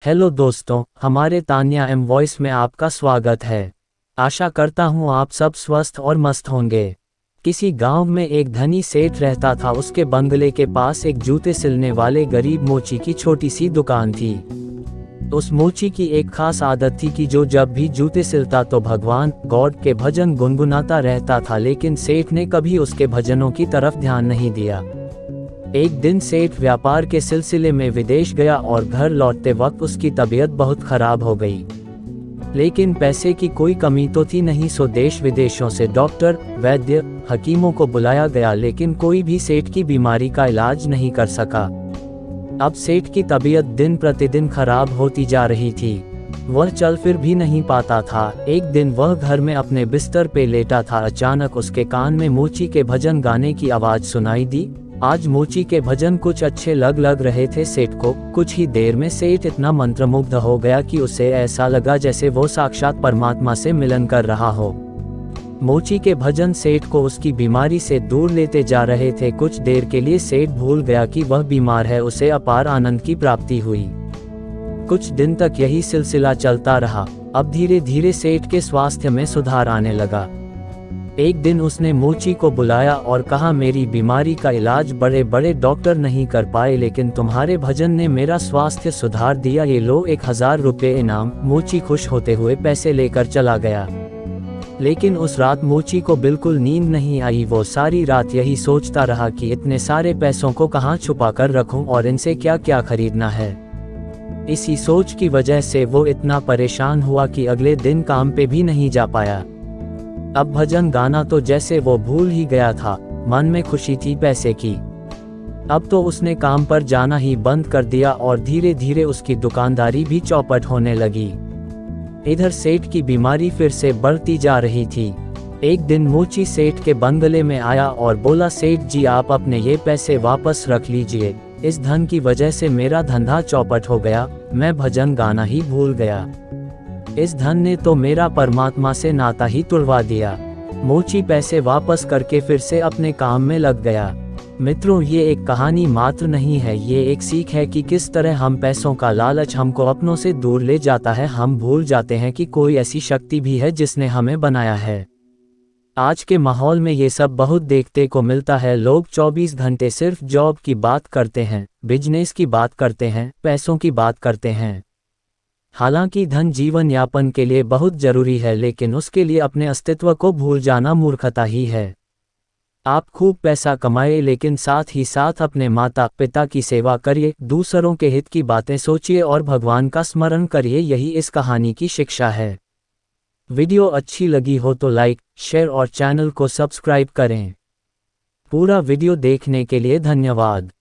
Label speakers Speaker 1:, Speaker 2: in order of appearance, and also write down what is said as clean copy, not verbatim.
Speaker 1: Hello दोस्तों, हमारे Tanya M voice में आपका स्वागत है। आशा करता हूँ आप सब स्वस्थ और मस्त होंगे। किसी गांव में एक धनी सेठ रहता था। उसके बंगले के पास एक जूते सिलने वाले गरीब मोची की छोटी सी दुकान थी। उस मोची की एक खास आदत थी कि जो जब भी जूते सिलता तो भगवान गॉड के भजन गुनगुनाता रहता था। लेकिन सेठ ने कभी उसके भजनों की तरफ ध्यान नहीं दिया। एक दिन सेठ व्यापार के सिलसिले में विदेश गया और घर लौटते वक्त उसकी तबीयत बहुत खराब हो गई। लेकिन पैसे की कोई कमी तो थी नहीं, सो देश विदेशों से डॉक्टर, वैद्य, हकीमों को बुलाया गया, लेकिन कोई भी सेठ की बीमारी का इलाज नहीं कर सका। अब सेठ की तबीयत दिन प्रतिदिन खराब होती जा रही थी। वह चल फिर भी नहीं पाता था। एक दिन वह घर में अपने बिस्तर पे लेटा था। अचानक उसके कान में मोची के भजन गाने की आवाज सुनाई दी। आज मोची के भजन कुछ अच्छे लग रहे थे सेठ को। कुछ ही देर में सेठ इतना मंत्रमुग्ध हो गया कि उसे ऐसा लगा जैसे वो साक्षात परमात्मा से मिलन कर रहा हो। मोची के भजन सेठ को उसकी बीमारी से दूर लेते जा रहे थे। कुछ देर के लिए सेठ भूल गया कि वह बीमार है। उसे अपार आनंद की प्राप्ति हुई। कुछ दिन तक यही सिलसिला चलता रहा। अब धीरे धीरे सेठ के स्वास्थ्य में सुधार आने लगा। एक दिन उसने मोची को बुलाया और कहा, मेरी बीमारी का इलाज बड़े बड़े डॉक्टर नहीं कर पाए, लेकिन तुम्हारे भजन ने मेरा स्वास्थ्य सुधार दिया। ये लो 1000 रुपये इनाम। मोची खुश होते हुए पैसे लेकर चला गया। लेकिन उस रात मोची को बिल्कुल नींद नहीं आई। वो सारी रात यही सोचता रहा कि इतने सारे पैसों को कहाँ छुपा कर रखूं और इनसे क्या क्या खरीदना है। इसी सोच की वजह से वो इतना परेशान हुआ कि अगले दिन काम पे भी नहीं जा पाया। अब भजन गाना तो जैसे वो भूल ही गया था। मन में खुशी थी पैसे की। अब तो उसने काम पर जाना ही बंद कर दिया और धीरे धीरे उसकी दुकानदारी भी चौपट होने लगी। इधर सेठ की बीमारी फिर से बढ़ती जा रही थी। एक दिन मोची सेठ के बंगले में आया और बोला, सेठ जी आप अपने ये पैसे वापस रख लीजिए। इस धन की वजह से मेरा धंधा चौपट हो गया। मैं भजन गाना ही भूल गया। इस धन ने तो मेरा परमात्मा से नाता ही तुड़वा दिया। मोची पैसे वापस करके फिर से अपने काम में लग गया। मित्रों, ये एक कहानी मात्र नहीं है, ये एक सीख है कि किस तरह हम पैसों का लालच हमको अपनों से दूर ले जाता है। हम भूल जाते हैं कि कोई ऐसी शक्ति भी है जिसने हमें बनाया है। आज के माहौल में ये सब बहुत देखते को मिलता है। लोग 24 घंटे सिर्फ जॉब की बात करते हैं, बिजनेस की बात करते हैं, पैसों की बात करते हैं। हालांकि धन जीवन यापन के लिए बहुत जरूरी है, लेकिन उसके लिए अपने अस्तित्व को भूल जाना मूर्खता ही है। आप खूब पैसा कमाए, लेकिन साथ ही साथ अपने माता पिता की सेवा करिए, दूसरों के हित की बातें सोचिए और भगवान का स्मरण करिए। यही इस कहानी की शिक्षा है। वीडियो अच्छी लगी हो तो लाइक, शेयर और चैनल को सब्सक्राइब करें। पूरा वीडियो देखने के लिए धन्यवाद।